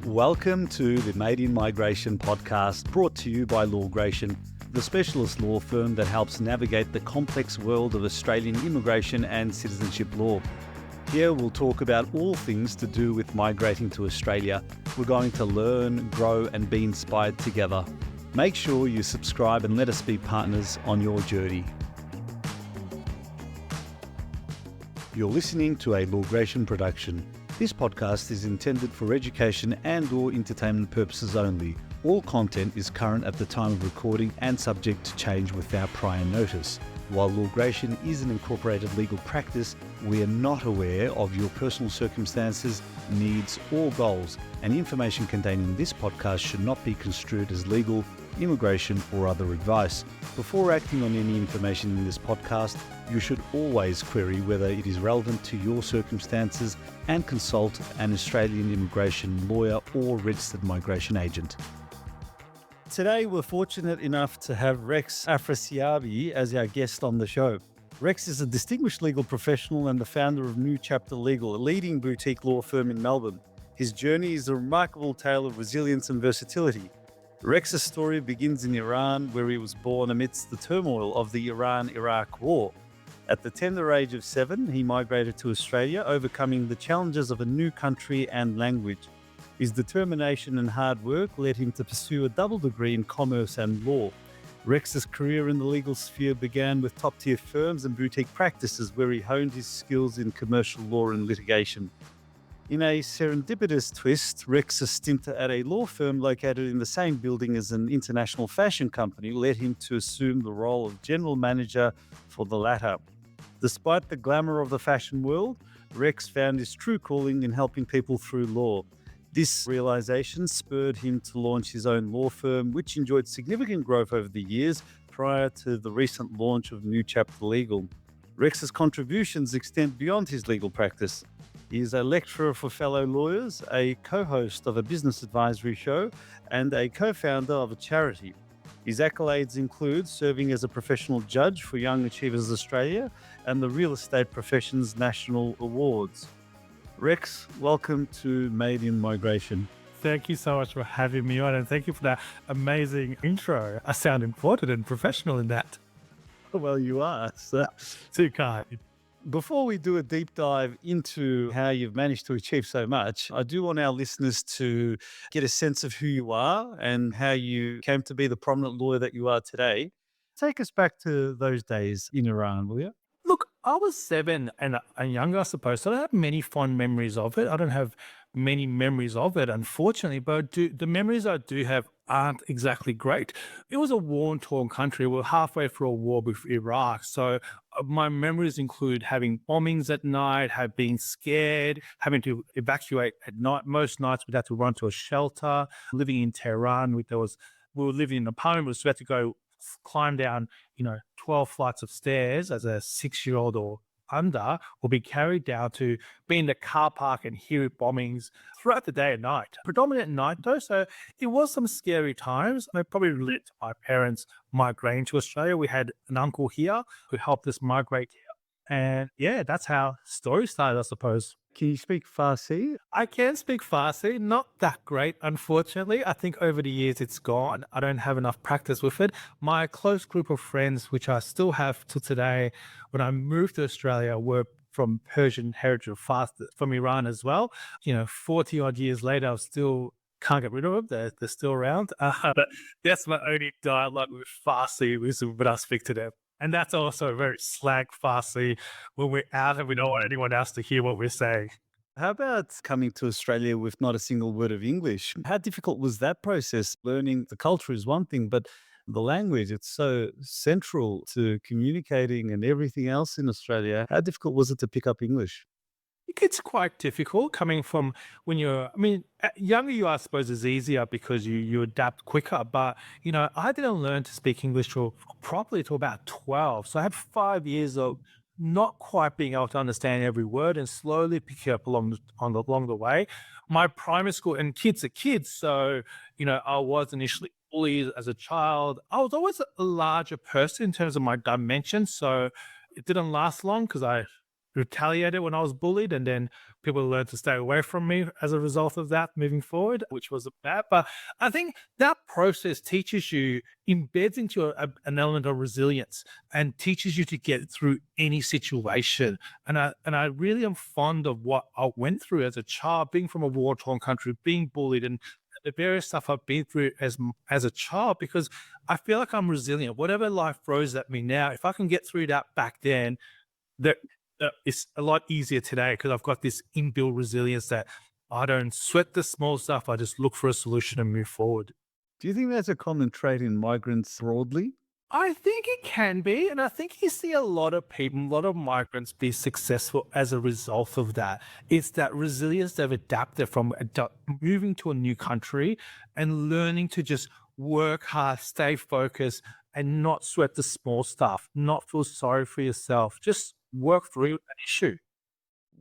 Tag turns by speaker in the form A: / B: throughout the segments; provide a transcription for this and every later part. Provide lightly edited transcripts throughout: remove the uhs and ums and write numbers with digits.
A: Welcome to the Made in Migration podcast, brought to you by Lawgration, the specialist law firm that helps navigate the complex world of Australian immigration and citizenship law. Here we'll talk about all things to do with migrating to Australia. We're going to learn, grow and be inspired together. Make sure you subscribe and let us be partners on your journey. You're listening to a Lawgration production. This podcast is intended for education and/or entertainment purposes only. All content is current at the time of recording and subject to change without prior notice. While Lawgration is an incorporated legal practice, we are not aware of your personal circumstances, needs or goals, and information contained in this podcast should not be construed as legal, immigration or other advice. Before acting on any information in this podcast, you should always query whether it is relevant to your circumstances and consult an Australian immigration lawyer or registered migration agent. Today, we're fortunate enough to have Rex Afrasiabi as our guest on the show. Rex is a distinguished legal professional and the founder of New Chapter Legal, a leading boutique law firm in Melbourne. His journey is a remarkable tale of resilience and versatility. Rex's story begins in Iran, where he was born amidst the turmoil of the Iran-Iraq War. At the tender age of 7, he migrated to Australia, overcoming the challenges of a new country and language. His determination and hard work led him to pursue a double degree in commerce and law. Rex's career in the legal sphere began with top-tier firms and boutique practices, where he honed his skills in commercial law and litigation. In a serendipitous twist, Rex's stint at a law firm located in the same building as an international fashion company led him to assume the role of general manager for the latter. Despite the glamour of the fashion world, Rex found his true calling in helping people through law. This realization spurred him to launch his own law firm, which enjoyed significant growth over the years prior to the recent launch of New Chapter Legal. Rex's contributions extend beyond his legal practice. He is a lecturer for fellow lawyers, a co-host of a business advisory show, and a co-founder of a charity. His accolades include serving as a professional judge for Young Achievers Australia and the Real Estate Professions National Awards. Rex, welcome to Made in Migration.
B: Thank you so much for having me on, and thank you for that amazing intro. I sound important and professional in that.
A: Well, you are. So,
B: Too kind.
A: before we do a deep dive into how you've managed to achieve so much, I do want our listeners to get a sense of who you are and how you came to be the prominent lawyer that you are today. Take us back to those days in Iran, will you?
B: Look, I was 7 and younger, I suppose, so I don't have many fond memories of it. I don't have many memories of it, unfortunately, but the memories I do have aren't exactly great. It was a war-torn country. We're halfway through a war with Iraq, so my memories include having bombings at night, being scared, having to evacuate at night. Most nights we'd have to run to a shelter. Living in Tehran, we were living in an apartment. We had to go climb down, 12 flights of stairs as a 6-year-old or under, or be carried down to be in the car park and hear bombings throughout the day and night. Predominant at night though, so it was some scary times. I probably relate to my parents migrating to Australia. We had an uncle here who helped us migrate here. And yeah, that's how story started, I suppose.
A: Can you speak Farsi?
B: I can speak Farsi, not that great, unfortunately. I think over the years it's gone. I don't have enough practice with it. My close group of friends, which I still have to today, when I moved to Australia, were from Persian heritage of Farsi, from Iran as well. 40 odd years later, I still can't get rid of them. They're still around. But that's my only dialogue with Farsi when I speak to them. And that's also very slang Farsi when we're out and we don't want anyone else to hear what we're saying.
A: How about coming to Australia with not a single word of English? How difficult was that process? Learning the culture is one thing, but the language, it's so central to communicating and everything else in Australia. How difficult was it to pick up English?
B: It's quite difficult coming from younger you, I suppose, is easier because you adapt quicker. But, I didn't learn to speak English properly till about 12. So I had 5 years of not quite being able to understand every word and slowly picking up along the way. My primary school, and kids are kids. So, I was initially bullied as a child. I was always a larger person in terms of my dimensions. So it didn't last long because I retaliated when I was bullied, and then people learned to stay away from me as a result of that moving forward, which was bad. But I think that process teaches you, embeds into an element of resilience and teaches you to get through any situation. And I really am fond of what I went through as a child, being from a war-torn country, being bullied, and the various stuff I've been through as a child, because I feel like I'm resilient. Whatever life throws at me now, if I can get through that back then, that it's a lot easier today, because I've got this inbuilt resilience that I don't sweat the small stuff. I just look for a solution and move forward.
A: Do you think that's a common trait in migrants broadly?
B: I think it can be. And I think you see a lot of people, a lot of migrants be successful as a result of that. It's that resilience they've adapted from moving to a new country and learning to just work hard, stay focused, and not sweat the small stuff, not feel sorry for yourself, just work through an issue.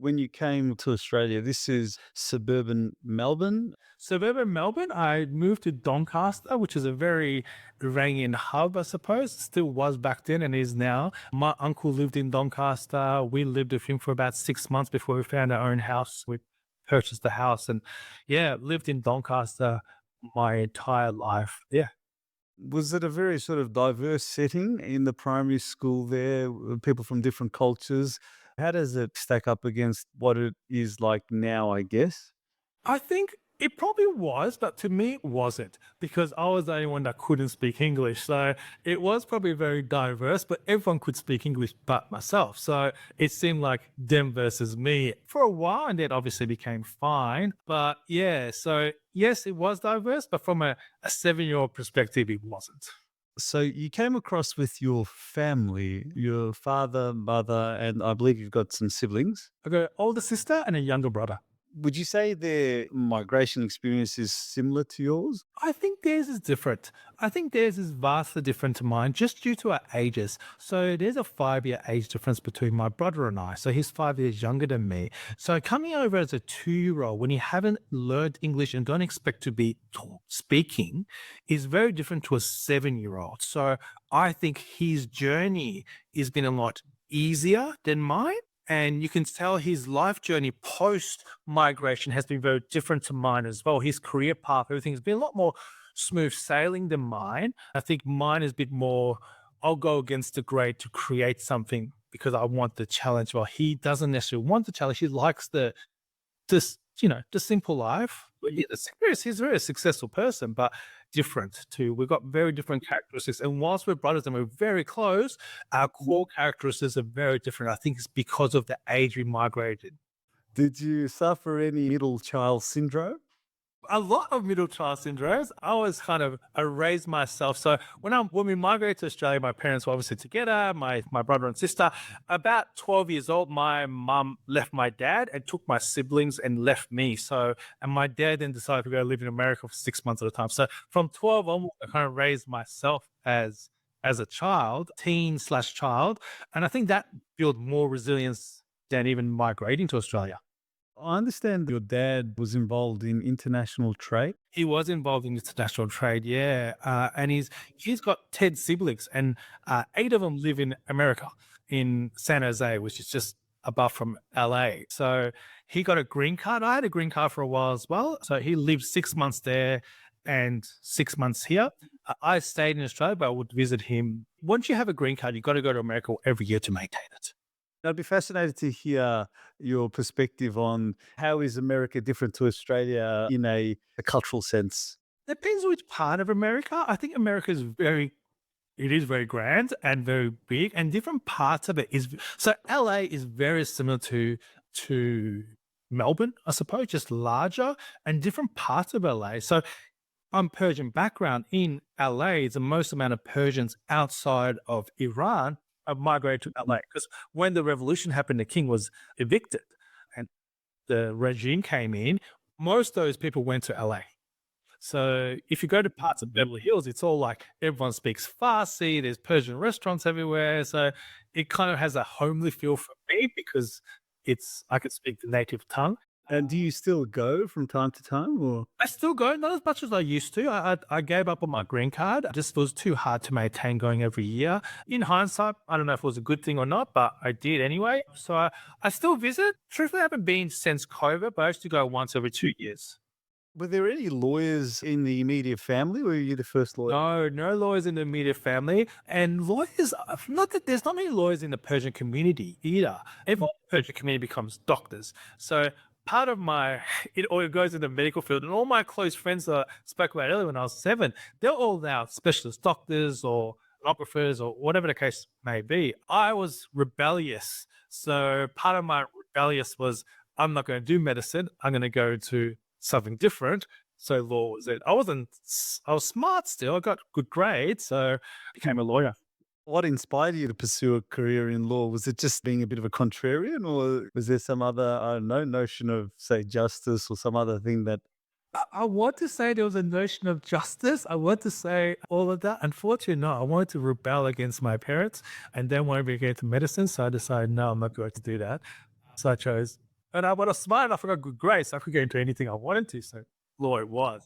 A: When you came to Australia, this is suburban Melbourne.
B: Suburban Melbourne, I moved to Doncaster, which is a very Iranian hub, I suppose. Still was back then and is now. My uncle lived in Doncaster. We lived with him for about 6 months before we found our own house. We purchased the house and, yeah, lived in Doncaster my entire life. Yeah.
A: Was it a very sort of diverse setting in the primary school there, with people from different cultures? How does it stack up against what it is like now, I guess?
B: I think it probably was, but to me it wasn't, because I was the only one that couldn't speak English. So it was probably very diverse, but everyone could speak English but myself. So it seemed like them versus me for a while, and then obviously became fine. But yeah, so yes, it was diverse, but from a 7-year-old perspective, it wasn't.
A: So you came across with your family, your father, mother, and I believe you've got some siblings.
B: I got an older sister and a younger brother.
A: Would you say their migration experience is similar to yours?
B: I think theirs is different. I think theirs is vastly different to mine just due to our ages. So there's a 5-year age difference between my brother and I. So he's 5 years younger than me. So coming over as a 2-year-old when you haven't learned English and don't expect to be speaking is very different to a 7-year-old. So I think his journey has been a lot easier than mine. And you can tell his life journey post migration has been very different to mine as well. His career path, everything's been a lot more smooth sailing than mine. I think mine is a bit more, I'll go against the grain to create something because I want the challenge. Well, he doesn't necessarily want the challenge. He likes the simple life. But yeah, he's a very successful person, but different too. We've got very different characteristics. And whilst we're brothers and we're very close, our core characteristics are very different. I think it's because of the age we migrated.
A: Did you suffer any middle child syndrome?
B: A lot of middle child syndromes. I was kind of I raised myself. So when we migrated to Australia, my parents were obviously together, my brother and sister. About 12 years old, my mum left my dad and took my siblings and left me. So and my dad then decided to go live in America for 6 months at a time. So from 12 on, I kind of raised myself as a child, teen/child, and I think that built more resilience than even migrating to Australia.
A: I understand your dad was involved in international trade.
B: He was involved in international trade, yeah, and he's got 10 siblings, and 8 of them live in America, in San Jose, which is just above from LA. So he got a green card. I had a green card for a while as well. So he lived 6 months there and 6 months here. I stayed in Australia, but I would visit him. Once you have a green card, you've got to go to America every year to maintain it.
A: I'd be fascinated to hear your perspective on how is America different to Australia in a cultural sense.
B: Depends which part of America. I think America is it is very grand and very big, and different parts of it is. So LA is very similar to Melbourne, I suppose, just larger, and different parts of LA. So I'm Persian background. In LA, the most amount of Persians outside of Iran have migrated to LA because when the revolution happened, the king was evicted and the regime came in. Most of those people went to LA. So if you go to parts of Beverly Hills, it's all like everyone speaks Farsi, there's Persian restaurants everywhere. So it kind of has a homely feel for me because I could speak the native tongue.
A: And do you still go from time to time or?
B: I still go, not as much as I used to. I gave up on my green card. It just was too hard to maintain going every year. In hindsight, I don't know if it was a good thing or not, but I did anyway. So I still visit. Truthfully, I haven't been since COVID, but I used to go once every 2 years.
A: Were there any lawyers in the immediate family, or were you the first lawyer?
B: No, no lawyers in the immediate family. And lawyers, not that there's not many lawyers in the Persian community either. Everyone in the Persian community becomes doctors. So part of my, it all goes in the medical field. And all my close friends that I spoke about earlier when I was 7, they're all now specialist doctors or sonographers or whatever the case may be. I was rebellious. So part of my rebellious was, I'm not going to do medicine. I'm going to go to something different. So law was it. I was smart still. I got good grades. So I became a lawyer.
A: What inspired you to pursue a career in law? Was it just being a bit of a contrarian, or was there some other, I don't know, notion of, say, justice or some other thing that?
B: I want to say there was a notion of justice. I want to say all of that. Unfortunately, no. I wanted to rebel against my parents and then wanted to get into medicine. So I decided, no, I'm not going to do that. So I chose, and I was smart enough. I got good grades. So I could get into anything I wanted to. So law it was.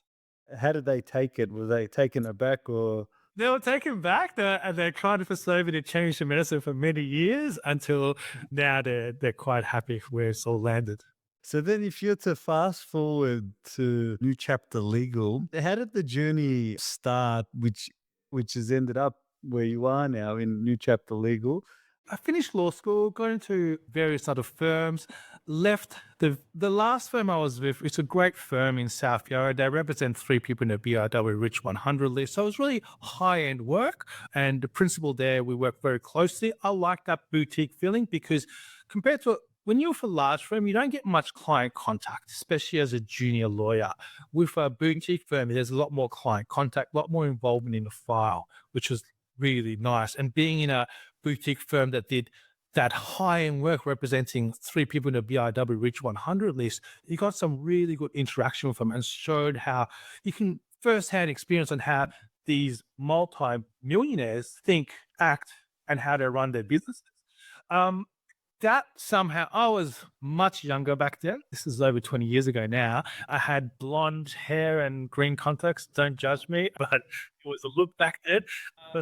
A: How did they take it? Were they taken aback or?
B: They were taken back there, and they're trying to persuade me to change to medicine for many years until now they're quite happy where it's all landed.
A: So then if you're to fast forward to New Chapter Legal, how did the journey start, which has ended up where you are now in New Chapter Legal?
B: I finished law school, got into various other firms, left the last firm I was with. It's a great firm in South Yarra. They represent 3 people in the BRW Rich 100 list. So it was really high-end work. And the principal there, we worked very closely. I like that boutique feeling because compared to when you're with a large firm, you don't get much client contact, especially as a junior lawyer. With a boutique firm, there's a lot more client contact, a lot more involvement in the file, which was really nice. And being in a boutique firm that did that high-end work representing 3 people in the BIW Rich 100 list, you got some really good interaction with them and showed how you can first-hand experience on how these multi-millionaires think, act, and how they run their businesses. That somehow, I was much younger back then. This is over 20 years ago now. I had blonde hair and green contacts. Don't judge me, but it was a look back then.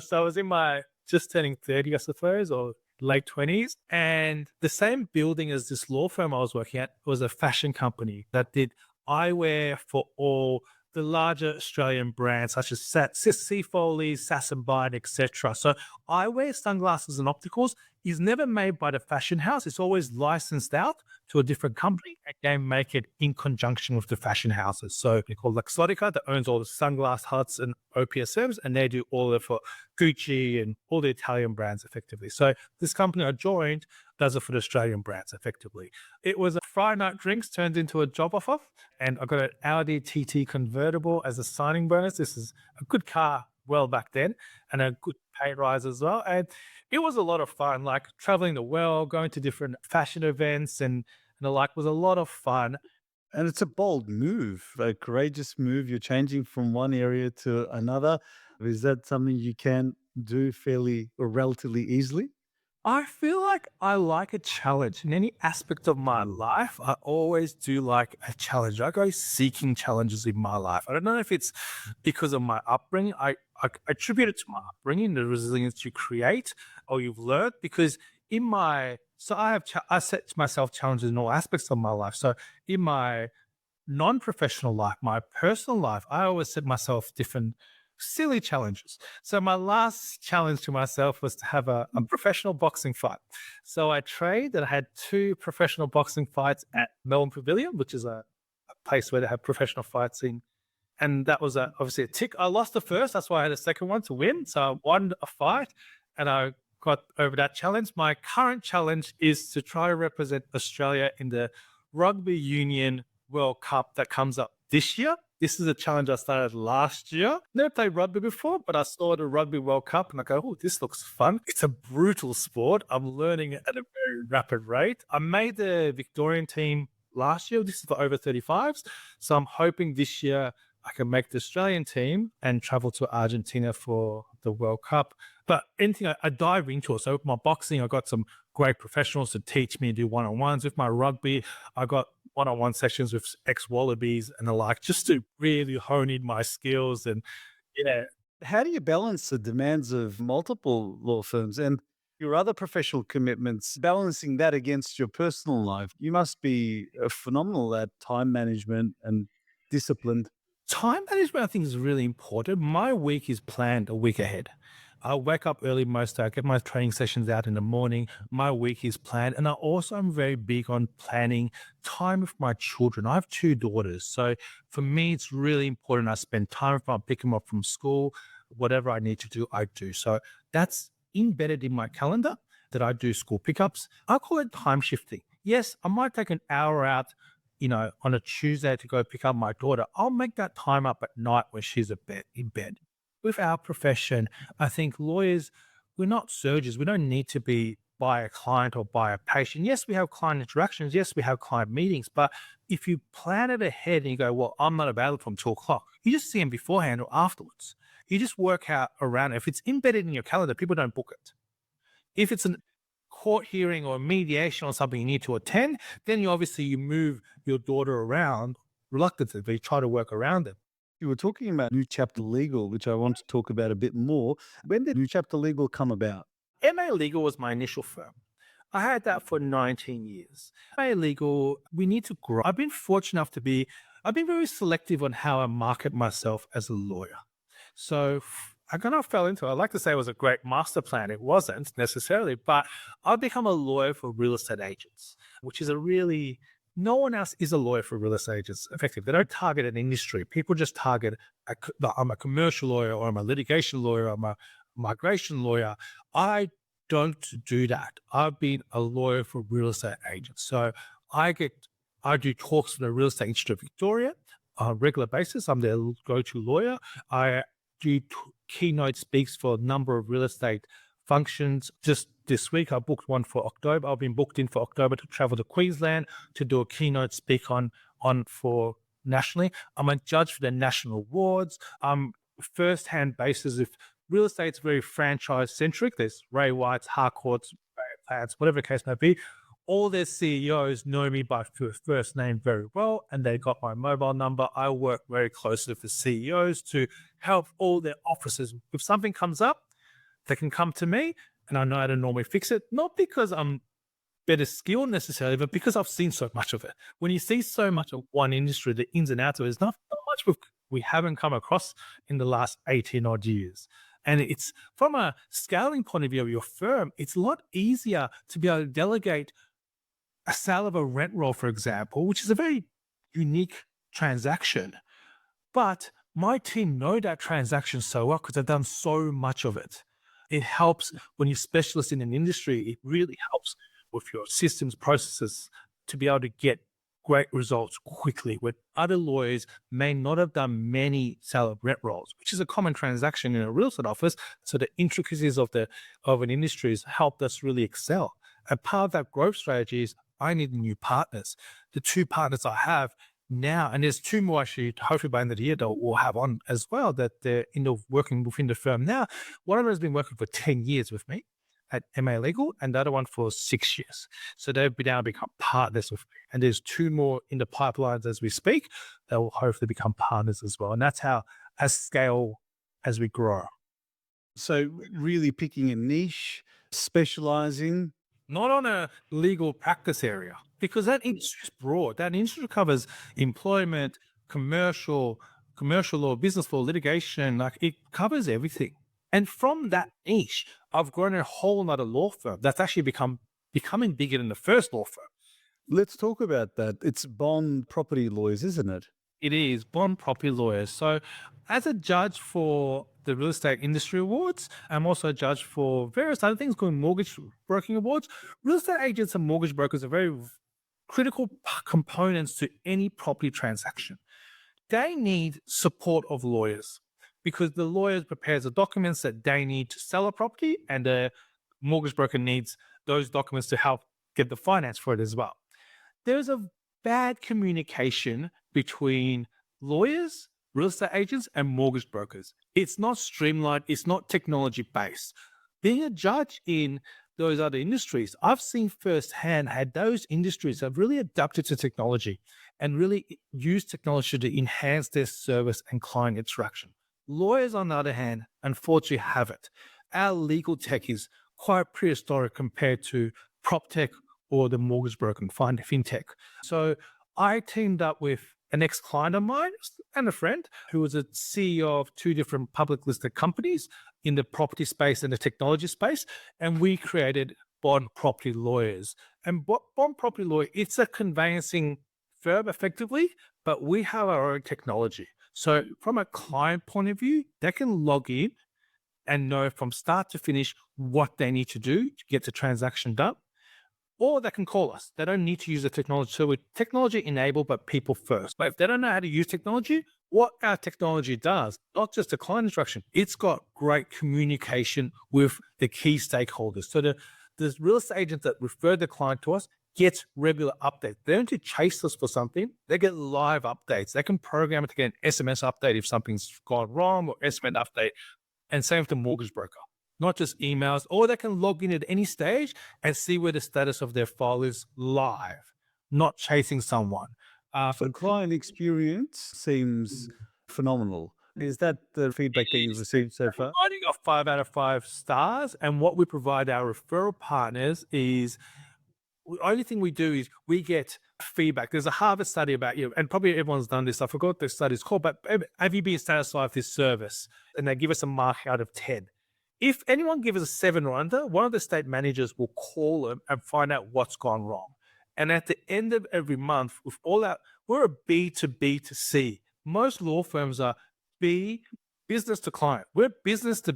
B: So I was in my just turning 30, I suppose, or late 20s. And the same building as this law firm I was working at was a fashion company that did eyewear for all the larger Australian brands such as C. Foley, Sass and Bide, etc. So eyewear, sunglasses and opticals is never made by the fashion house. It's always licensed out to a different company and they make it in conjunction with the fashion houses. So they call Luxottica that owns all the Sunglass Huts and OPSMs, and they do all of it for Gucci and all the Italian brands effectively. So this company I joined does it for the Australian brands effectively. It was a Friday night drinks turned into a job offer, and I got an Audi TT convertible as a signing bonus. This is a good car well back then and a good pay rise as well. And it was a lot of fun, like traveling the world, going to different fashion events and the like was a lot of fun.
A: And it's a bold move, a courageous move. You're changing from one area to another. Is that something you can do fairly or relatively easily?
B: I feel like I like a challenge in any aspect of my life. I always do like a challenge. I go seeking challenges in my life. I don't know if it's because of my upbringing. I attribute it to my upbringing, the resilience you create or you've learned. Because in my I set myself challenges in all aspects of my life. So in my non-professional life, my personal life, I always set myself different silly challenges. So my last challenge to myself was to have a professional boxing fight. So I trained and I had 2 professional boxing fights at Melbourne Pavilion, which is a place where they have professional fights in. And that was obviously a tick. I lost the first. That's why I had a second one to win. So I won a fight and I got over that challenge. My current challenge is to try to represent Australia in the Rugby Union World Cup that comes up this year. This is a challenge I started last year. Never played rugby before, but I saw the Rugby World Cup and I go, oh, this looks fun. It's a brutal sport. I'm learning it at a very rapid rate. I made the Victorian team last year. This is for over 35s. So I'm hoping this year I can make the Australian team and travel to Argentina for the World Cup. But anything I dive into it. So with my boxing, I got some great professionals to teach me to do one-on-ones. With my rugby, I got one-on-one sessions with ex-wallabies and the like, just to really hone in my skills. And yeah,
A: How do you balance the demands of multiple law firms and your other professional commitments, balancing that against your personal life? You must be phenomenal at time management and disciplined.
B: time management, I think, is really important. My week is planned a week ahead. I wake up early most days. I get my training sessions out in the morning. My week is planned. And I also am very big on planning time with my children. I have two daughters. So for me, it's really important I spend time with them. I pick them up from school. Whatever I need to do, I do. So that's embedded in my calendar that I do school pickups. I call it time shifting. Yes, I might take an hour out, on a Tuesday to go pick up my daughter. I'll make that time up at night when she's in bed. With our profession, I think lawyers, we're not surgeons. We don't need to be by a client or by a patient. Yes, we have client interactions. Yes, we have client meetings. But if you plan it ahead and you go, well, I'm not available from 2 o'clock, you just see them beforehand or afterwards. You just work out around it. If it's embedded in your calendar, people don't book it. If it's a court hearing or mediation or something you need to attend, then you move your daughter around reluctantly, but you try to work around it.
A: You were talking about New Chapter Legal, which I want to talk about a bit more. When did New Chapter Legal come about?
B: MA Legal was my initial firm. I had that for 19 years. MA Legal, we need to grow. I've been fortunate enough I've been very selective on how I market myself as a lawyer. So I kind of fell into it. I like to say it was a great master plan. It wasn't necessarily, but I've become a lawyer for real estate agents, which is no one else is a lawyer for real estate agents. Effectively, they don't target an industry. People just target, I'm a commercial lawyer, or I'm a litigation lawyer, I'm a migration lawyer. I don't do that. I've been a lawyer for real estate agents. So I do talks for the Real Estate Institute of Victoria on a regular basis. I'm their go-to lawyer. I do keynote speaks for a number of real estate functions. Just this week, I booked one for October. I've been booked in for October to travel to Queensland to do a keynote speak on for nationally. I'm a judge for the national awards. I'm first-hand basis. If real estate's very franchise-centric, there's Ray White's, Harcourt's, Plants, whatever the case may be. All their CEOs know me by first name very well, and they got my mobile number. I work very closely with the CEOs to help all their offices. If something comes up, they can come to me, and I know how to normally fix it. Not because I'm better skilled necessarily, but because I've seen so much of it. When you see so much of one industry, the ins and outs of it, there's not much we haven't come across in the last 18 odd years. And it's from a scaling point of view of your firm, it's a lot easier to be able to delegate a sale of a rent roll, for example, which is a very unique transaction. But my team know that transaction so well because they've done so much of it. It helps when you're specialist in an industry. It really helps with your systems, processes to be able to get great results quickly, where other lawyers may not have done many sale of rent rolls, which is a common transaction in a real estate office. So the intricacies of an industry has helped us really excel. And part of that growth strategy is I need new partners. The two partners I have now, and there's two more actually, hopefully by the end of the year, that we'll have on as well, that they're working within the firm now. One of them has been working for 10 years with me at MA Legal, and the other one for 6 years. So they've now become partners with me. And there's two more in the pipelines as we speak that will hopefully become partners as well. And that's how, as scale, as we grow.
A: So really picking a niche, specializing.
B: Not on a legal practice area, because that industry is broad. That industry covers employment, commercial law, business law, litigation, like it covers everything. And from that niche, I've grown a whole nother law firm that's actually becoming bigger than the first law firm.
A: Let's talk about that. It's bond property lawyers, isn't it?
B: It is bond property lawyers. So as a judge for the Real Estate Industry Awards, I'm also a judge for various other things called mortgage broking awards. Real estate agents and mortgage brokers are very critical components to any property transaction. They need support of lawyers because the lawyer prepares the documents that they need to sell a property, and the mortgage broker needs those documents to help get the finance for it as well. There's a bad communication between lawyers, real estate agents, and mortgage brokers. It's not streamlined. It's not technology based. Being a judge in those other industries, I've seen firsthand how those industries have really adapted to technology and really used technology to enhance their service and client interaction. Lawyers, on the other hand, unfortunately haven't. Our legal tech is quite prehistoric compared to prop tech or the mortgage broker and fintech. So I teamed up with an ex-client of mine and a friend who was a CEO of two different public listed companies in the property space and the technology space. And we created Bond Property Lawyers. And Bond Property Lawyer, it's a conveyancing firm effectively, but we have our own technology. So from a client point of view, they can log in and know from start to finish what they need to do to get the transaction done. Or they can call us. They don't need to use the technology. So we're technology enabled, but people first. But if they don't know how to use technology, what our technology does, not just the client interaction, it's got great communication with the key stakeholders. So the real estate agents that refer the client to us get regular updates. They don't need to chase us for something. They get live updates. They can program it to get an SMS update if something's gone wrong or SMS update. And same with the mortgage broker. Not just emails, or they can log in at any stage and see where the status of their file is live, not chasing someone.
A: The client experience seems phenomenal. Is that the feedback that you've received so far?
B: Providing a 5 out of 5 stars, and what we provide our referral partners is the only thing we do is we get feedback. There's a Harvard study about you, and probably everyone's done this. I forgot what the study's called, but have you been satisfied with this service? And they give us a mark out of 10. If anyone gives us a 7 or under, one of the state managers will call them and find out what's gone wrong. And at the end of every month, with all that, we're a B to B to C. Most law firms are B, business to client. We're business to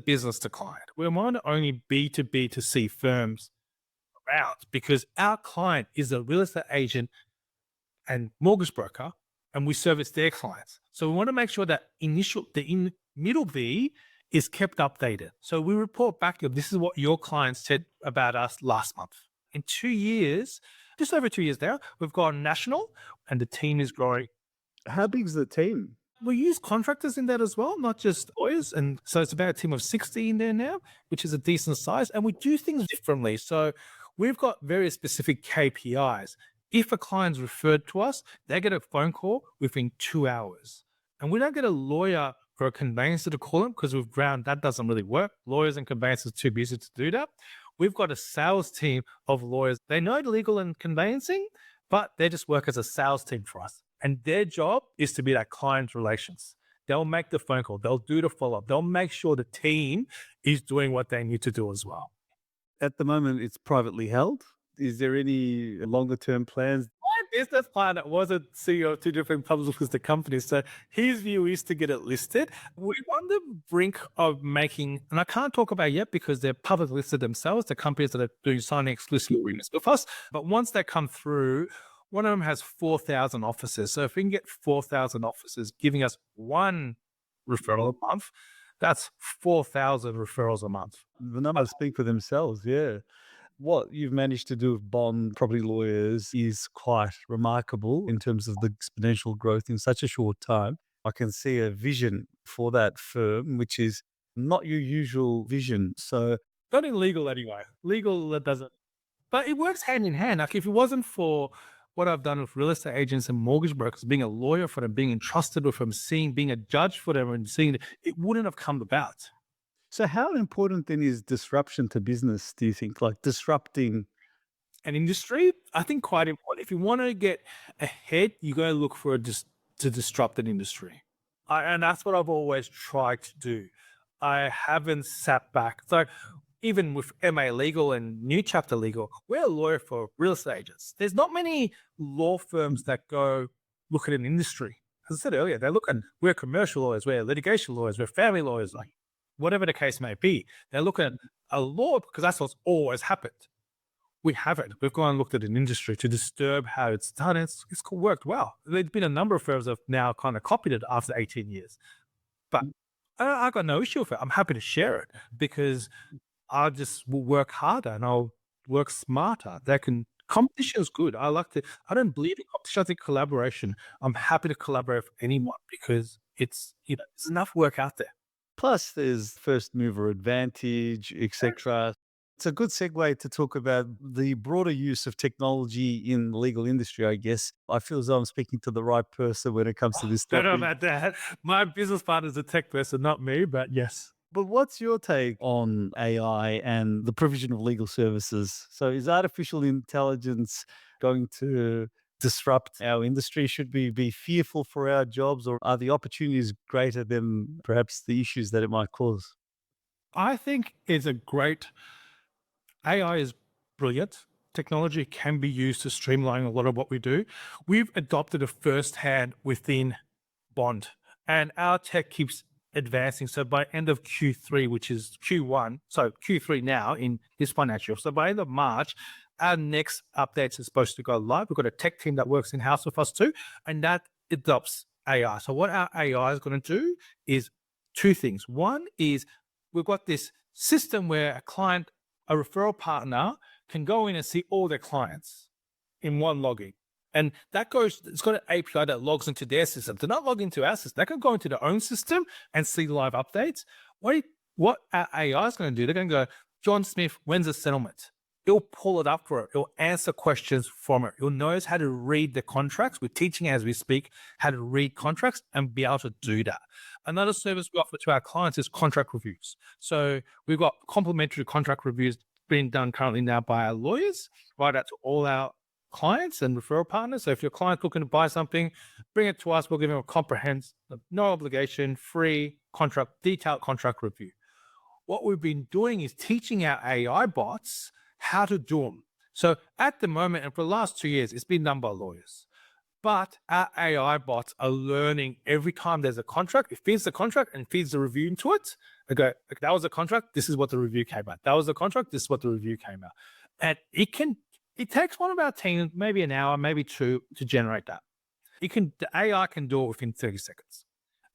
B: client. We're one of the only B to B to C firms around because our client is a real estate agent and mortgage broker, and we service their clients. So we want to make sure that the middle B is kept updated. So we report back to this is what your client said about us last month. In 2 years, just over 2 years now, we've gone national and the team is growing.
A: How big is the team?
B: We use contractors in that as well, not just lawyers. And so it's about a team of 60 in there now, which is a decent size. And we do things differently. So we've got very specific KPIs. If a client's referred to us, they get a phone call within 2 hours. And we don't get a lawyer for a conveyancer to call them because we've found that doesn't really work. Lawyers and conveyancers are too busy to do that. We've got a sales team of lawyers. They know the legal and conveyancing, but they just work as a sales team for us. And their job is to be that client relations. They'll make the phone call. They'll do the follow-up. They'll make sure the team is doing what they need to do as well.
A: At the moment, it's privately held. Is there any longer term plans?
B: My business partner was a CEO of two different publicly listed companies. So his view is to get it listed. We're on the brink of making, and I can't talk about it yet because they're publicly listed themselves, the companies that are doing signing exclusive agreements with us. But once they come through, one of them has 4,000 offices. So if we can get 4,000 offices giving us one referral a month, that's 4,000 referrals a month.
A: The numbers speak for themselves, yeah. What you've managed to do with Bond Property Lawyers is quite remarkable in terms of the exponential growth in such a short time. I can see a vision for that firm, which is not your usual vision. So,
B: Not in legal anyway. Legal that doesn't, but it works hand in hand. Like if it wasn't for what I've done with real estate agents and mortgage brokers, being a lawyer for them, being entrusted with them, being a judge for them and seeing it wouldn't have come about.
A: so how important then is disruption to business, do you think? Like disrupting
B: An industry, I think quite important. If you want to get ahead, you got to look for to disrupt an industry. And that's what I've always tried to do. I haven't sat back. So even with MA Legal and New Chapter Legal, we're a lawyer for real estate agents. There's not many law firms that go look at an industry. As I said earlier, we're commercial lawyers, we're litigation lawyers, we're family lawyers, like whatever the case may be. They look at a law because that's what's always happened. We haven't. We've gone and looked at an industry to disturb how it's done. It's worked well. There's been a number of firms that have now kind of copied it after 18 years. But I got no issue with it. I'm happy to share it because I just will work harder and I'll work smarter. Competition is good. I don't believe in competition. I think collaboration. I'm happy to collaborate with anyone because there's enough work out there.
A: plus there's first mover advantage, etc. It's a good segue to talk about the broader use of technology in the legal industry, I guess. I feel as though I'm speaking to the right person when it comes to this
B: Don't know
A: topic.
B: about that. My business partner is a tech person, not me, but yes.
A: But what's your take on AI and the provision of legal services? So, is artificial intelligence going to disrupt our industry? Should we be fearful for our jobs, or are the opportunities greater than perhaps the issues that it might cause?
B: I think it's a great AI is brilliant. Technology can be used to streamline a lot of what we do. We've adopted it firsthand within Bond, and our tech keeps advancing. So by end of Q3, which is Q1, so Q3 now in this financial. So by end of March, our next updates are supposed to go live. We've got a tech team that works in house with us too, and that adopts AI. So what our AI is going to do is two things. One is we've got this system where a referral partner can go in and see all their clients in one login. And that goes, it's got an API that logs into their system. They're not logged into our system. They can go into their own system and see live updates. What our AI is going to do, they're going to go, John Smith, when's the settlement? It'll pull it up for it. It'll answer questions from it. It'll knows how to read the contracts. We're teaching as we speak how to read contracts and be able to do that. Another service we offer to our clients is contract reviews. So we've got complimentary contract reviews being done currently now by our lawyers, right out to all our clients and referral partners. So if your client's looking to buy something, bring it to us. We'll give them a comprehensive, no obligation, free contract, detailed contract review. What we've been doing is teaching our AI bots how to do them. So at the moment, and for the last 2 years, it's been done by lawyers. But our AI bots are learning every time there's a contract. It feeds the contract and feeds the review into it. They go, okay, that was a contract. This is what the review came out. That was a contract. This is what the review came out. And it takes one of our teams maybe an hour, maybe two to generate that. The AI can do it within 30 seconds.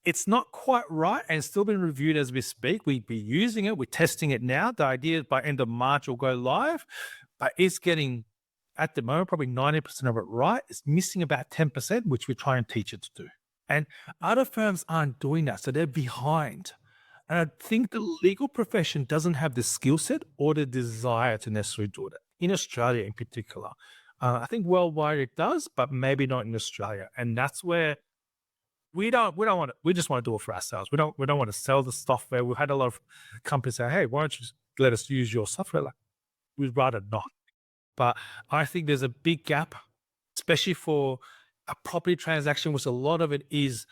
B: It's not quite right and it's still being reviewed as we speak. We'd be using it. We're testing it now. The idea is by end of March will go live, but it's getting, at the moment, probably 90% of it right. It's missing about 10%, which we try and teach it to do. And other firms aren't doing that, so they're behind. And I think the legal profession doesn't have the skill set or the desire to necessarily do that, in Australia in particular. I think worldwide it does, but maybe not in Australia. And that's where we just want to do it for ourselves. We don't want to sell the software. We've had a lot of companies say, hey, why don't you let us use your software? Like, we'd rather not. But I think there's a big gap, especially for a property transaction, which a lot of it is,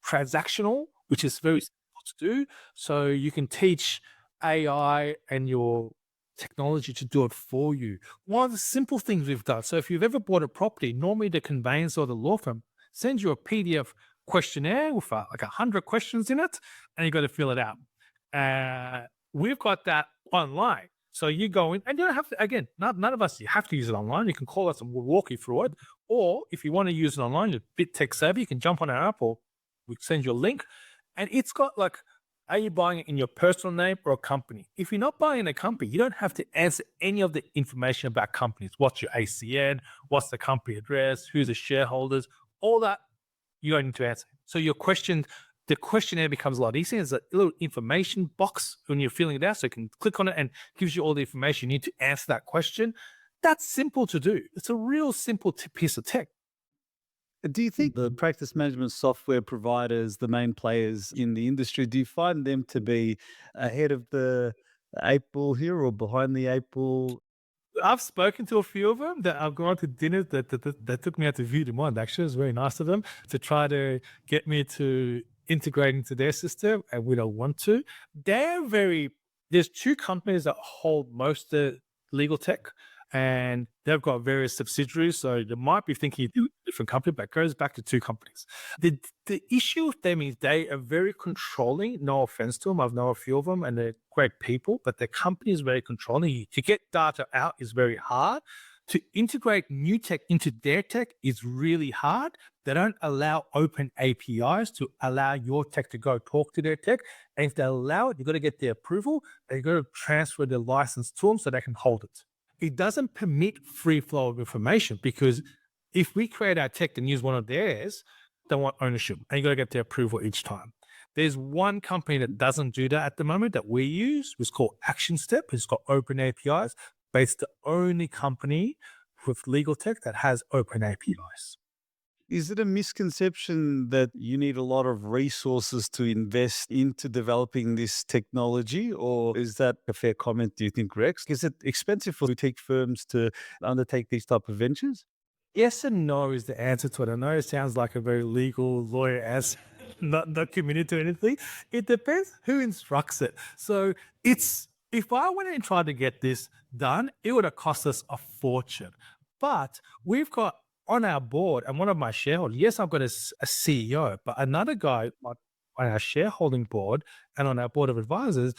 B: transactional, which is very simple to do. So you can teach AI and your technology to do it for you. One of the simple things we've done. So if you've ever bought a property, normally the conveyancer or the law firm sends you a PDF questionnaire with like 100 questions in it, and you got to fill it out. We've got that online. So you go in and you don't have to, again, none of us, you have to use it online. You can call us and we'll walk you through it. Or if you want to use it online, you're a bit tech savvy, you can jump on our app or we send you a link. And it's got like, are you buying it in your personal name or a company? If you're not buying a company, you don't have to answer any of the information about companies. What's your ACN? What's the company address? Who's the shareholders? All that you don't need to answer. So the questionnaire becomes a lot easier. There's a little information box when you're filling it out. So you can click on it and gives you all the information you need to answer that question. That's simple to do. It's a real simple piece of tech.
A: Do you think the practice management software providers, the main players in the industry, do you find them to be ahead of the eight ball here or behind the eight ball?
B: I've spoken to a few of them that I've gone to dinners that took me out to View de Monde. Actually, it was very nice of them to try to get me to integrate into their system, and we don't want to. There's two companies that hold most of the legal tech, and they've got various subsidiaries. So they might be thinking a different company, but it goes back to two companies. The issue with them is they are very controlling. No offense to them. I've known a few of them and they're great people, but their company is very controlling. To get data out is very hard. To integrate new tech into their tech is really hard. They don't allow open APIs to allow your tech to go talk to their tech. And if they allow it, you've got to get their approval and you've got to transfer the license to them so they can hold it. It doesn't permit free flow of information because if we create our tech and use one of theirs, they want ownership and you got to get their approval each time. There's one company that doesn't do that at the moment that we use. It's called Action Step. It's got open APIs, but it's the only company with legal tech that has open APIs.
A: Is it a misconception that you need a lot of resources to invest into developing this technology, or is that a fair comment, do you think, Rex? Is it expensive for boutique firms to undertake these type of ventures?
B: Yes and no is the answer to it. I know it sounds like a very legal lawyer as not committed to anything. It depends who instructs it. So it's if I went and tried to get this done, it would have cost us a fortune. But we've got on our board and one of my shareholders, yes, I've got a CEO, but another guy on our shareholding board and on our board of advisors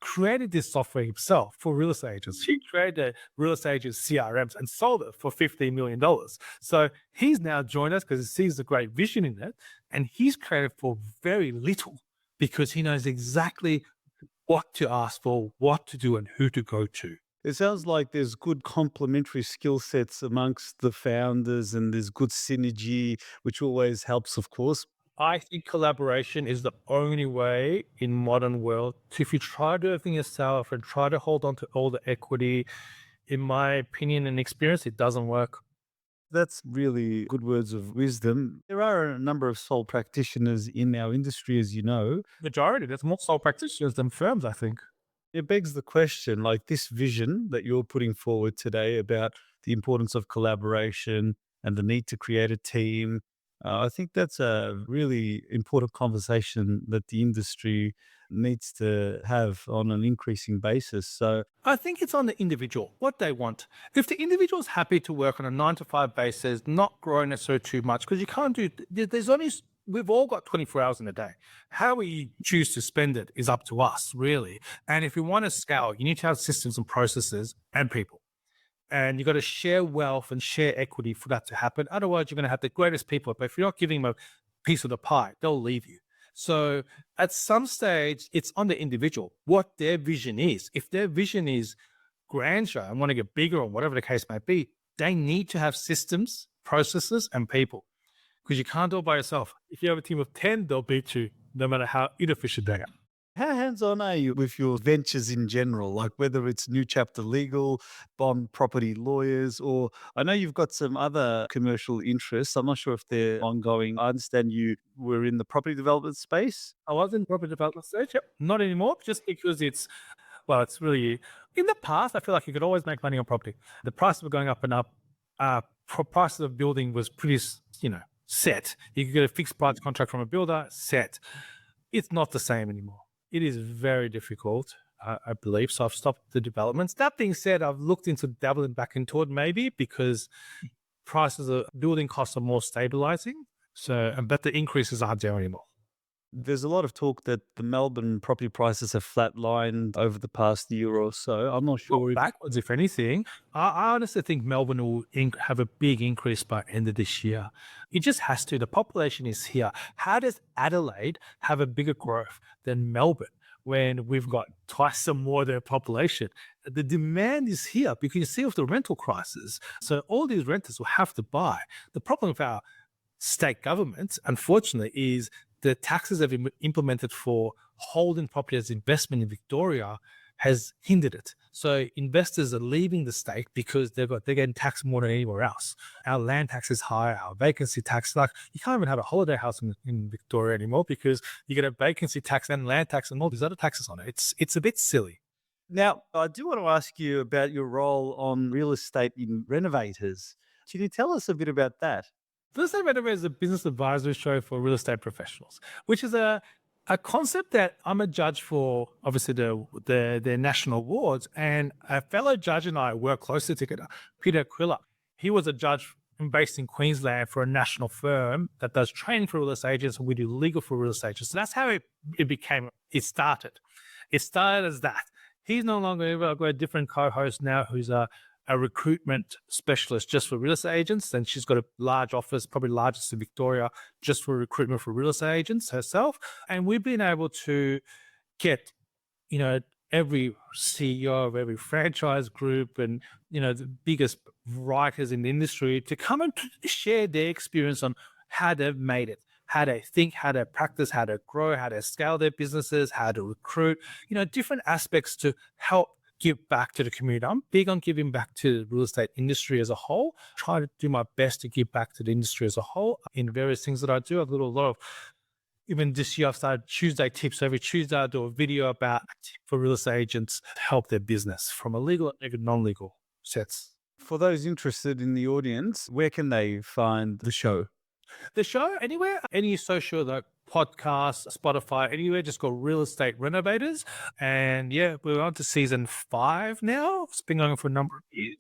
B: created this software himself for real estate agents. He created real estate agents CRMs and sold it for $15 million. So he's now joined us because he sees the great vision in it. And he's created for very little because he knows exactly what to ask for, what to do, and who to go to.
A: It sounds like there's good complementary skill sets amongst the founders and there's good synergy, which always helps, of course.
B: I think collaboration is the only way in modern world to, if you try to do everything yourself and try to hold on to all the equity, in my opinion and experience, it doesn't work.
A: That's really good words of wisdom. There are a number of sole practitioners in our industry, as you know.
B: Majority, there's more sole practitioners than firms, I think.
A: It begs the question, like this vision that you're putting forward today about the importance of collaboration and the need to create a team. I think that's a really important conversation that the industry needs to have on an increasing basis. So,
B: I think it's on the individual, what they want. If the individual's happy to work on a 9 to 5 basis, not growing necessarily too much, because you can't do, there's only, we've all got 24 hours in a day. How we choose to spend it is up to us, really. And if you want to scale, you need to have systems and processes and people. And you've got to share wealth and share equity for that to happen. Otherwise, you're going to have the greatest people. But if you're not giving them a piece of the pie, they'll leave you. So at some stage, it's on the individual, what their vision is. If their vision is grandeur and want to get bigger or whatever the case might be, they need to have systems, processes, and people. Because you can't do it by yourself. If you have a team of 10, they'll beat you, no matter how inefficient they are.
A: how hands-on are you with your ventures in general? Like whether it's New Chapter Legal, bond property lawyers, or I know you've got some other commercial interests. I'm not sure if they're ongoing. I understand you were in the property development space.
B: I was in property development stage. Yep. Not anymore, just because well, it's really, in the past, I feel like you could always make money on property. The prices were going up and up. Prices of building was pretty, set. You could get a fixed price contract from a builder, set. It's not the same anymore. It is very difficult, I believe. So I've stopped the developments. That being said, I've looked into dabbling back into it maybe because prices of building costs are more stabilizing. So, but the increases aren't there anymore.
A: There's a lot of talk that the Melbourne property prices have flatlined over the past year or so. I'm not sure.
B: Backwards, if anything. I honestly think Melbourne will have a big increase by end of this year. It just has to. The population is here. How does Adelaide have a bigger growth than Melbourne when we've got twice or more their population? The demand is here because you see with the rental crisis. So all these renters will have to buy. The problem with our state governments, unfortunately, is the taxes they've implemented for holding property as investment in Victoria has hindered it. So investors are leaving the state because they're getting taxed more than anywhere else. Our land tax is high, our vacancy tax, like you can't even have a holiday house in Victoria anymore because you get a vacancy tax and land tax and all these other taxes on it. It's a bit silly.
A: Now, I do want to ask you about your role on real estate in renovators. Can you tell us a bit about that?
B: Real Estate Renovator is a business advisory show for real estate professionals, which is a concept that I'm a judge for, obviously, the national awards. And a fellow judge and I work closely together, Peter Quiller. He was a judge based in Queensland for a national firm that does training for real estate agents, and we do legal for real estate agents. So that's how it started. It started as that. He's no longer, I've got a different co-host now who's a recruitment specialist just for real estate agents. And she's got a large office, probably largest in Victoria, just for recruitment for real estate agents herself. And we've been able to get, every CEO of every franchise group and, the biggest writers in the industry to come and share their experience on how they've made it. how they think, how they practice, how to grow, how to scale their businesses, how to recruit, different aspects to help give back to the community. I'm big on giving back to the real estate industry as a whole. Try to do my best to give back to the industry as a whole in various things that I do. I do a lot of, even this year, I've started Tuesday tips. So every Tuesday, I do a video about a tip for real estate agents to help their business from a legal and non-legal sets.
A: For those interested in the audience, where can they find the show?
B: The show, anywhere, any social, like podcasts, Spotify, anywhere, just called Real Estate Renovators. And yeah, we're on to season 5 now. It's been going for a number of years.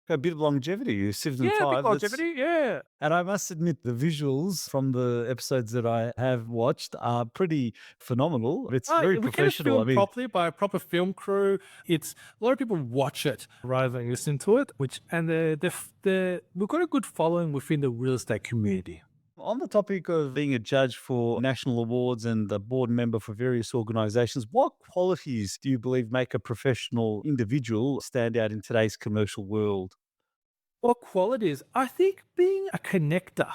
A: A bit of longevity, season
B: Yeah,
A: 5.
B: big longevity, yeah.
A: And I must admit, the visuals from the episodes that I have watched are pretty phenomenal. It's very
B: We get it
A: professional.
B: filmed properly by a proper film crew. It's a lot of people watch it rather than listen to it, we've got a good following within the real estate community.
A: On the topic of being a judge for national awards and a board member for various organizations, what qualities do you believe make a professional individual stand out in today's commercial world?
B: What qualities? I think being a connector.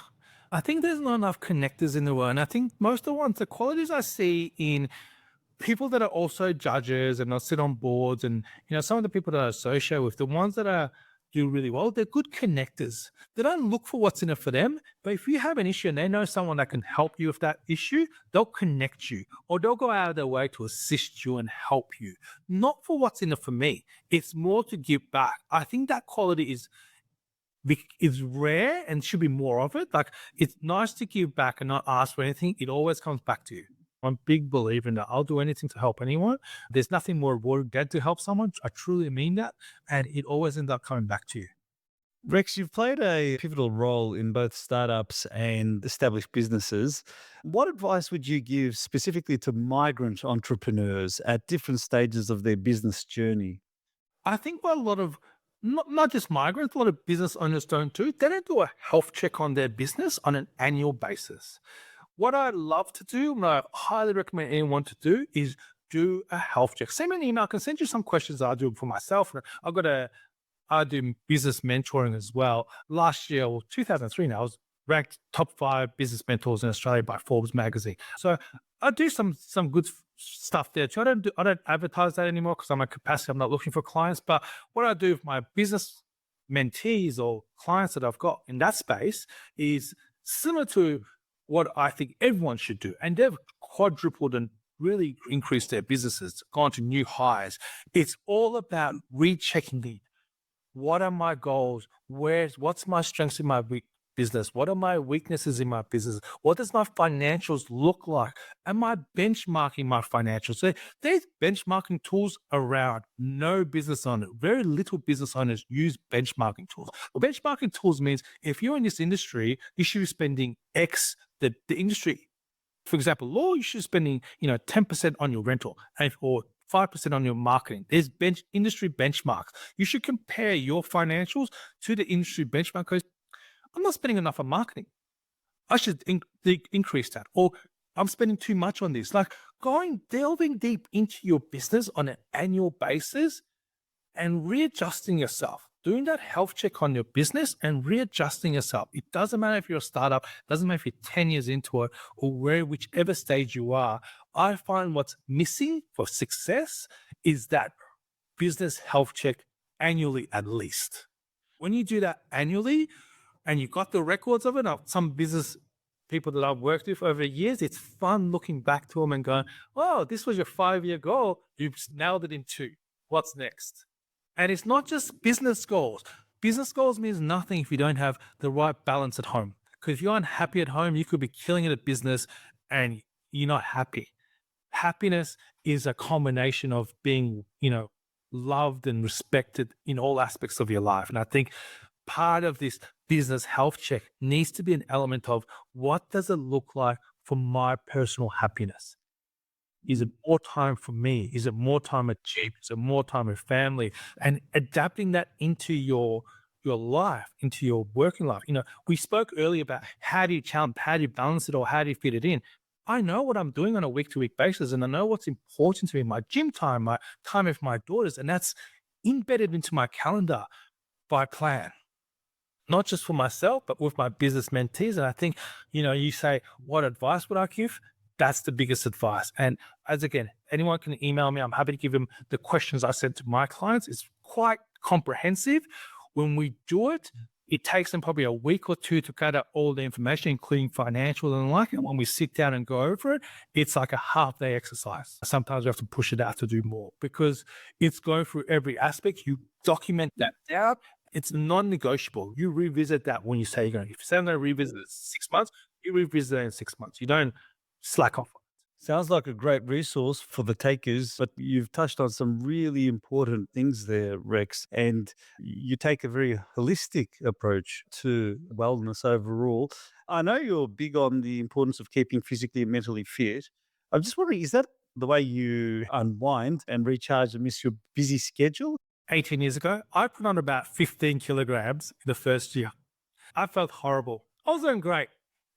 B: I think there's not enough connectors in the world. And I think most of the qualities I see in people that are also judges and I sit on boards and, some of the people that I associate with, the ones that do really well, they're good connectors. They don't look for what's in it for them, but if you have an issue and they know someone that can help you with that issue, they'll connect you or they'll go out of their way to assist you and help you. Not for what's in it for me. It's more to give back. I think that quality is rare and should be more of it. Like, it's nice to give back and not ask for anything. It always comes back to you. I'm a big believer in that. I'll do anything to help anyone. There's nothing more rewarding than to help someone. I truly mean that. And it always ends up coming back to you.
A: Rex, you've played a pivotal role in both startups and established businesses. What advice would you give specifically to migrant entrepreneurs at different stages of their business journey?
B: I think what a lot of, not just migrants, a lot of business owners don't do, they don't do a health check on their business on an annual basis. What I love to do, and I highly recommend anyone to do, is do a health check. Send me an email. I can send you some questions I do for myself. I do business mentoring as well. Last year, 2003 now, I was ranked top 5 business mentors in Australia by Forbes magazine. So I do some good stuff there too. I don't advertise that anymore because I'm at capacity. I'm not looking for clients. But what I do with my business mentees or clients that I've got in that space is similar to what I think everyone should do. And they've quadrupled and really increased their businesses, gone to new highs. It's all about rechecking what are my goals? What's my strengths in my business? What are my weaknesses in my business? What does my financials look like? Am I benchmarking my financials? So there's benchmarking tools around. No business owner, very little business owners use benchmarking tools. Benchmarking tools means if you're in this industry, you should be spending X, the industry. For example, law, you should be spending 10% on your rental or 5% on your marketing. There's industry benchmarks. You should compare your financials to the industry benchmark because I'm not spending enough on marketing. I should increase that. Or I'm spending too much on this. Like delving deep into your business on an annual basis and readjusting yourself. Doing that health check on your business and readjusting yourself. It doesn't matter if you're a startup, it doesn't matter if you're 10 years into it or whichever stage you are. I find what's missing for success is that business health check annually at least. When you do that annually and you got the records of it, now some business people that I've worked with over years, it's fun looking back to them and going, oh, this was your 5-year goal. You've nailed it in 2. What's next? And it's not just business goals. Business goals means nothing if you don't have the right balance at home. Because if you're unhappy at home, you could be killing it at business and you're not happy. Happiness is a combination of being, loved and respected in all aspects of your life. And I think part of this business health check needs to be an element of what does it look like for my personal happiness? Is it more time for me? Is it more time at gym? Is it more time with family? And adapting that into your life, into your working life. We spoke earlier about how do you balance it or how do you fit it in? I know what I'm doing on a week-to-week basis and I know what's important to me, my gym time, my time with my daughters, and that's embedded into my calendar by plan. not just for myself, but with my business mentees. And I think, you say, what advice would I give? That's the biggest advice. And as again, anyone can email me. I'm happy to give them the questions I sent to my clients. It's quite comprehensive. When we do it, it takes them probably a week or two to gather all the information, including financial and like. And when we sit down and go over it, it's like a half-day exercise. Sometimes we have to push it out to do more because it's going through every aspect. You document that down. It's non-negotiable. You revisit that when you say you're going to. If you say I'm going to revisit it in 6 months, you revisit it in 6 months. You don't slack off.
A: Sounds like a great resource for the takers, but you've touched on some really important things there, Rex, and you take a very holistic approach to wellness overall. I know you're big on the importance of keeping physically and mentally fit. I'm just wondering, is that the way you unwind and recharge amidst your busy schedule?
B: 18 years ago, I put on about 15 kilograms in the first year. I felt horrible. I was doing great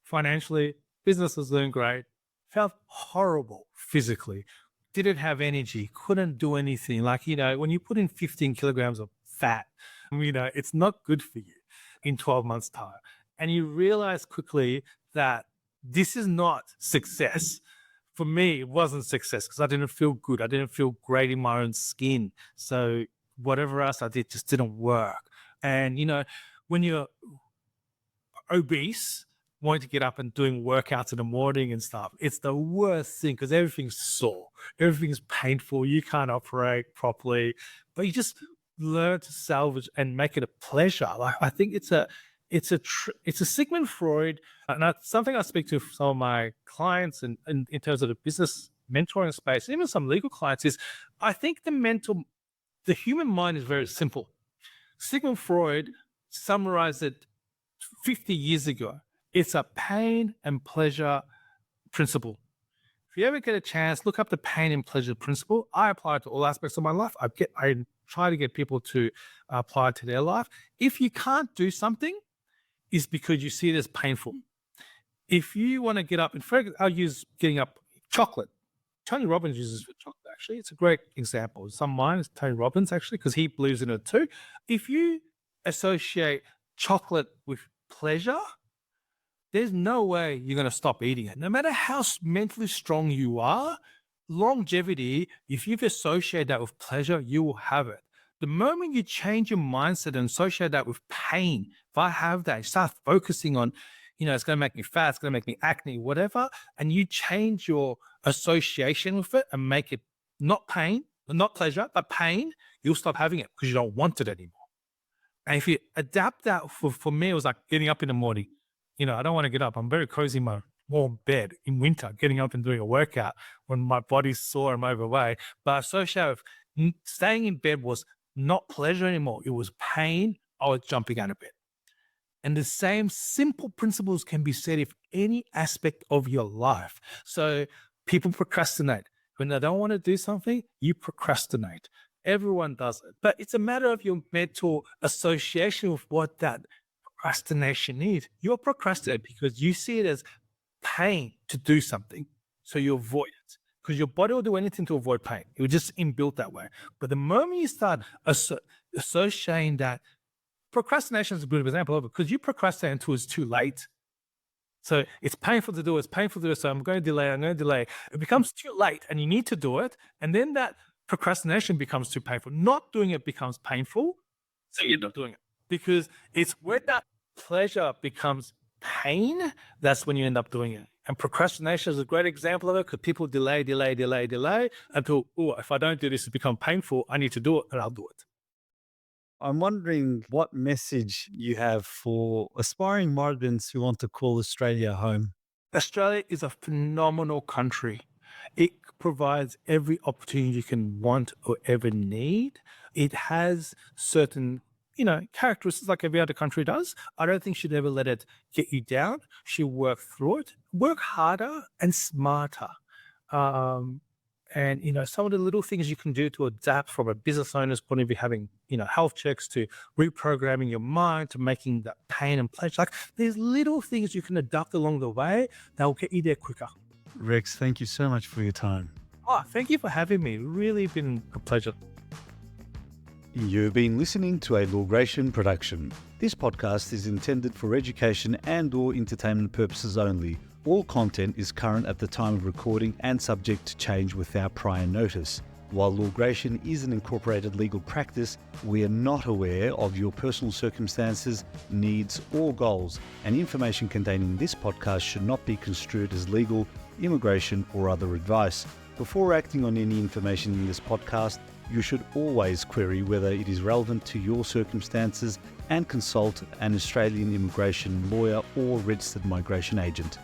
B: financially, business was doing great. Felt horrible physically, didn't have energy, couldn't do anything. Like, when you put in 15 kilograms of fat, it's not good for you in 12 months' time. And you realize quickly that this is not success. For me, it wasn't success because I didn't feel good. I didn't feel great in my own skin. So whatever else I did just didn't work. And, when you're obese, wanting to get up and doing workouts in the morning and stuff, it's the worst thing because everything's sore, everything's painful, you can't operate properly, but you just learn to salvage and make it a pleasure. Like, I think it's a Sigmund Freud, and that's something I speak to some of my clients and in terms of the business mentoring space, even some legal clients, is I think the human mind is very simple. Sigmund Freud summarized it 50 years ago. It's a pain and pleasure principle. If you ever get a chance, look up the pain and pleasure principle. I apply it to all aspects of my life. I try to get people to apply it to their life. If you can't do something, it's because you see it as painful. If you want to get up, I'll use getting up, chocolate. Tony Robbins uses chocolate, actually. It's a great example. Some of mine is Tony Robbins, actually, because he believes in it too. If you associate chocolate with pleasure, there's no way you're going to stop eating it. No matter how mentally strong you are, longevity, if you've associated that with pleasure, you will have it. The moment you change your mindset and associate that with pain, if I have that, start focusing on, it's going to make me fat, it's going to make me acne, whatever, and you change your association with it and make it not pain, not pleasure, but pain, you'll stop having it because you don't want it anymore. And if you adapt that, for me, it was like getting up in the morning. I don't want to get up. I'm very cozy in my warm bed in winter, getting up and doing a workout when my body's sore and I'm overweight. But associated with staying in bed was not pleasure anymore. It was pain. I was jumping out of bed. And the same simple principles can be said of any aspect of your life. So people procrastinate. When they don't want to do something, you procrastinate. Everyone does it. But it's a matter of your mental association with what that procrastination is. You're procrastinating because you see it as pain to do something, so you avoid it because your body will do anything to avoid pain. It was just inbuilt that way. But the moment you start associating that, procrastination is a good example of it because you procrastinate until it's too late. So it's painful to do it. So I'm going to delay. It becomes too late and you need to do it. And then that procrastination becomes too painful. Not doing it becomes painful. So you're not doing it. Because it's when that pleasure becomes pain, that's when you end up doing it. And procrastination is a great example of it because people delay until, if I don't do this, it becomes painful. I need to do it and I'll do it.
A: I'm wondering what message you have for aspiring migrants who want to call Australia home.
B: Australia is a phenomenal country. It provides every opportunity you can want or ever need. It has certain characteristics like every other country does. I don't think she'd ever let it get you down. She'll work through it, work harder and smarter. And, some of the little things you can do to adapt from a business owner's point of view, having, health checks to reprogramming your mind to making that pain and pleasure. Like there's little things you can adapt along the way that will get you there quicker.
A: Rex, thank you so much for your time.
B: Thank you for having me. Really been a pleasure.
A: You've been listening to a Lawgration production. This podcast is intended for education and/or entertainment purposes only. All content is current at the time of recording and subject to change without prior notice. While Lawgration is an incorporated legal practice, we are not aware of your personal circumstances, needs, or goals, and information contained in this podcast should not be construed as legal, immigration, or other advice. Before acting on any information in this podcast, you should always query whether it is relevant to your circumstances and consult an Australian immigration lawyer or registered migration agent.